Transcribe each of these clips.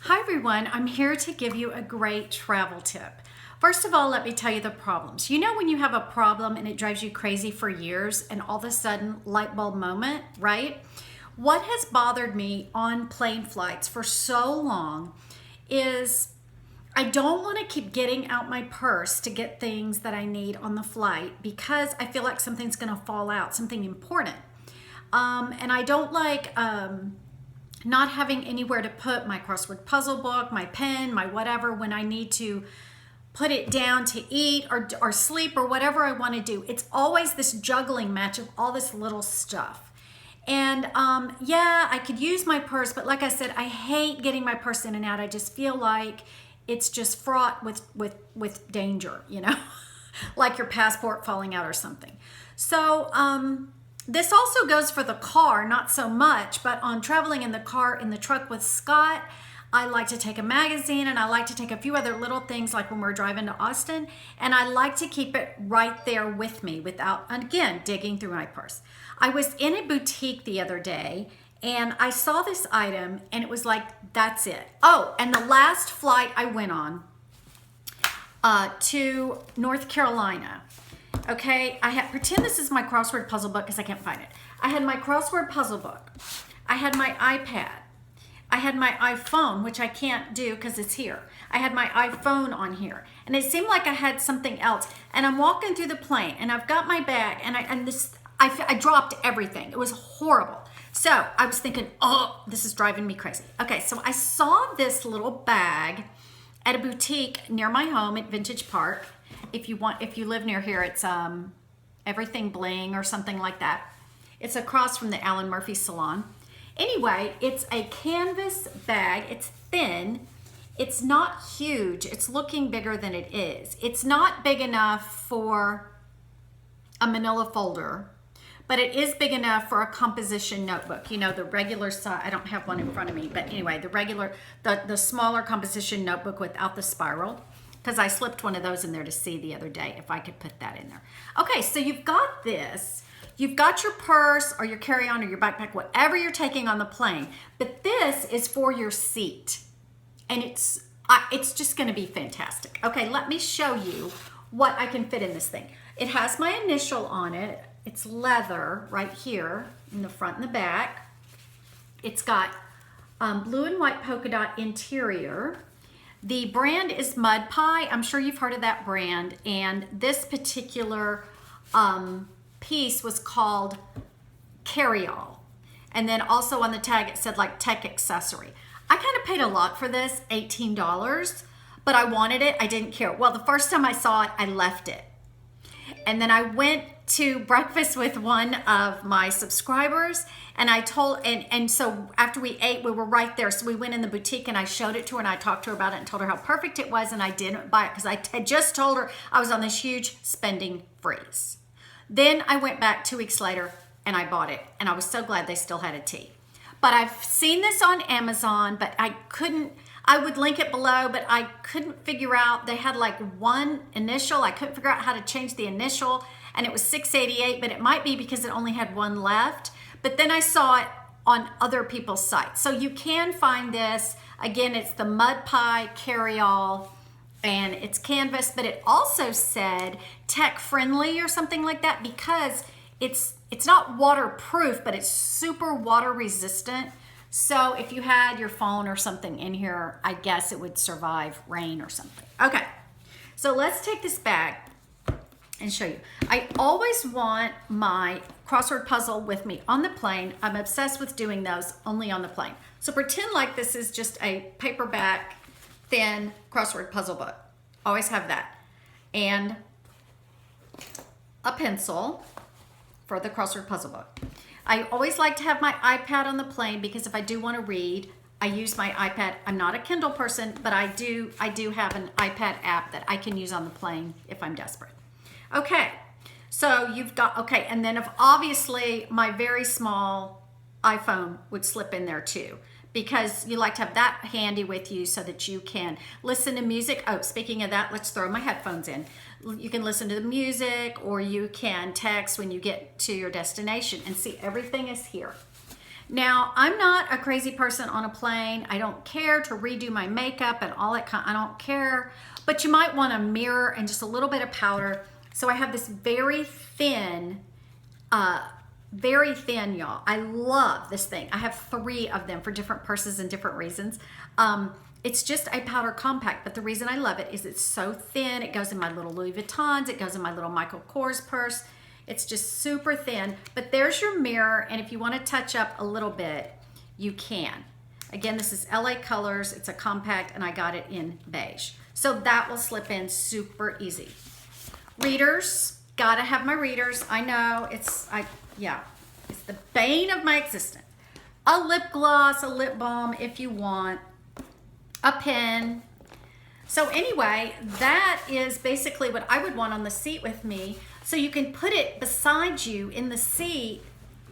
Hi everyone, I'm here to give you a great travel tip. First of all, let me tell you the problems. You know when you have a problem and it drives you crazy for years and all of a sudden light bulb moment, right? What has bothered me on plane flights for so long is I don't want to keep getting out my purse to get things that I need on the flight because I feel like something's going to fall out, something important. And I don't like not having anywhere to put my crossword puzzle book, my pen, my whatever when I need to put it down to eat or sleep or whatever I want to do. It's always this juggling match of all this little stuff. And yeah, I could use my purse, but like I said, I hate getting my purse in and out. I just feel like it's just fraught with danger, you know, like your passport falling out or something. So this also goes for the car, not so much, but on traveling in the car, in the truck with Scott, I like to take a magazine and I like to take a few other little things like when we're driving to Austin, and I like to keep it right there with me without, again, digging through my purse. I was in a boutique the other day and I saw this item and it was like, that's it. Oh, and the last flight I went on to North Carolina. Okay, pretend this is my crossword puzzle book because I can't find it. I had my crossword puzzle book. I had my iPad. I had my iPhone, which I can't do because it's here. I had my iPhone on here. And it seemed like I had something else. And I'm walking through the plane and I've got my bag and I dropped everything. It was horrible. So I was thinking, oh, this is driving me crazy. Okay, so I saw this little bag at a boutique near my home at Vintage Park. If you live near here, it's Everything Bling or something like that. It's across from the Alan Murphy Salon. Anyway, it's a canvas bag. It's thin. It's not huge. It's looking bigger than it is. It's not big enough for a manila folder, but it is big enough for a composition notebook. You know, the regular size, I don't have one in front of me, but anyway, the smaller composition notebook without the spiral, because I slipped one of those in there to see the other day if I could put that in there. Okay, so you've got this. You've got your purse or your carry-on or your backpack, whatever you're taking on the plane, but this is for your seat. And it's just gonna be fantastic. Okay, let me show you what I can fit in this thing. It has my initial on it. It's leather right here in the front and the back. It's got blue and white polka dot interior. The brand is Mud Pie. I'm sure you've heard of that brand. And this particular piece was called Carry-All. And then also on the tag it said like tech accessory. I kind of paid a lot for this, $18, but I wanted it. I didn't care. Well, the first time I saw it, I left it. And then I went to breakfast with one of my subscribers and I told, and so after we ate, we were right there. So we went in the boutique and I showed it to her and I talked to her about it and told her how perfect it was, and I didn't buy it because I had just told her I was on this huge spending freeze. Then I went back 2 weeks later and I bought it, and I was so glad they still had a tea. But I've seen this on Amazon, but I would link it below, but I couldn't figure out, they had like one initial. I couldn't figure out how to change the initial, and it was $6.88, but it might be because it only had one left. But then I saw it on other people's sites. So you can find this. Again, it's the Mud Pie Carry-All, and it's canvas, but it also said tech friendly or something like that because it's not waterproof, but it's super water resistant. So if you had your phone or something in here, I guess it would survive rain or something. Okay, so let's take this bag and show you. I always want my crossword puzzle with me on the plane. I'm obsessed with doing those only on the plane. So pretend like this is just a paperback, thin crossword puzzle book. Always have that. And a pencil for the crossword puzzle book. I always like to have my iPad on the plane because if I do want to read, I use my iPad. I'm not a Kindle person, but I do have an iPad app that I can use on the plane if I'm desperate. Okay, so you've got, okay, and then if obviously my very small iPhone would slip in there too, because you like to have that handy with you so that you can listen to music. Oh, speaking of that, let's throw my headphones in. You can listen to the music or you can text when you get to your destination, and see everything is here. Now, I'm not a crazy person on a plane. I don't care to redo my makeup and all that I don't care. But you might want a mirror and just a little bit of powder. So I have this very thin, y'all. I love this thing. I have 3 of them for different purses and different reasons. It's just a powder compact, but the reason I love it is it's so thin. It goes in my little Louis Vuittons. It goes in my little Michael Kors purse. It's just super thin, but there's your mirror, and if you want to touch up a little bit, you can. Again, this is LA Colors. It's a compact, and I got it in beige. So that will slip in super easy. Readers, gotta have my readers. I know, it's the bane of my existence. A lip gloss, a lip balm if you want, a pen. So anyway, that is basically what I would want on the seat with me. So you can put it beside you in the seat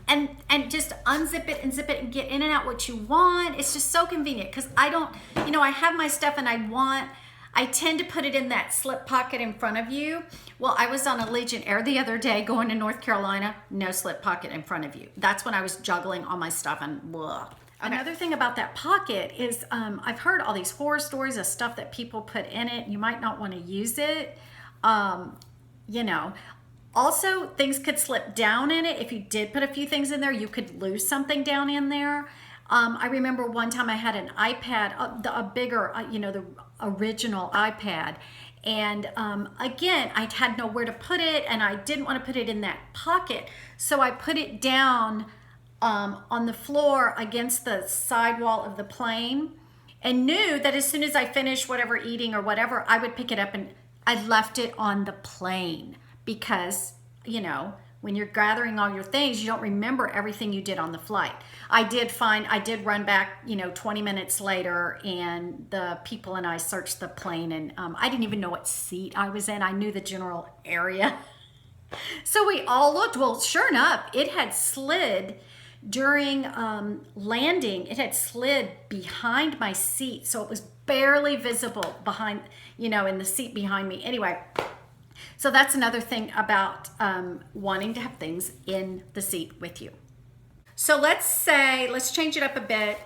and just unzip it and zip it and get in and out what you want. It's just so convenient because I don't, I have my stuff and I tend to put it in that slip pocket in front of you. Well, I was on Allegiant Air the other day going to North Carolina, no slip pocket in front of you. That's when I was juggling all my stuff and blah. Okay. Another thing about that pocket is I've heard all these horror stories of stuff that people put in it. You might not want to use it. Also, things could slip down in it. If you did put a few things in there, you could lose something down in there. I remember one time I had an iPad, a bigger, the original iPad. And again, I had nowhere to put it and I didn't want to put it in that pocket. So I put it down on the floor against the sidewall of the plane and knew that as soon as I finished whatever eating or whatever, I would pick it up, and I left it on the plane because, when you're gathering all your things, you don't remember everything you did on the flight. I did run back, 20 minutes later, and the people and I searched the plane, and I didn't even know what seat I was in. I knew the general area. So we all looked. Well, sure enough, it had slid during landing. It had slid behind my seat, so it was barely visible behind, in the seat behind me. Anyway, so that's another thing about wanting to have things in the seat with you. So let's change it up a bit,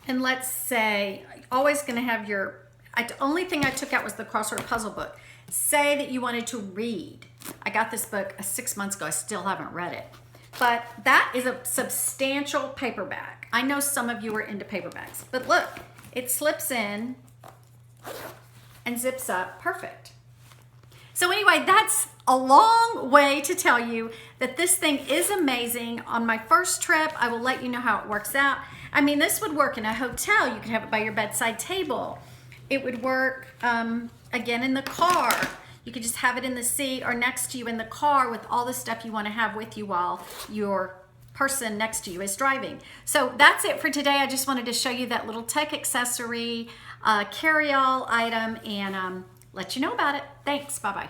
and let's say, always going to have the only thing I took out was the crossword puzzle book. Say that you wanted to read. I got this book 6 months ago. I still haven't read it. But that is a substantial paperback. I know some of you are into paperbacks, but look, it slips in and zips up perfect. So anyway, that's a long way to tell you that this thing is amazing. On my first trip, I will let you know how it works out. I mean, this would work in a hotel. You could have it by your bedside table. It would work, again, in the car. You could just have it in the seat or next to you in the car with all the stuff you want to have with you while your person next to you is driving. So that's it for today. I just wanted to show you that little tech accessory carry-all item and let you know about it. Thanks. Bye-bye.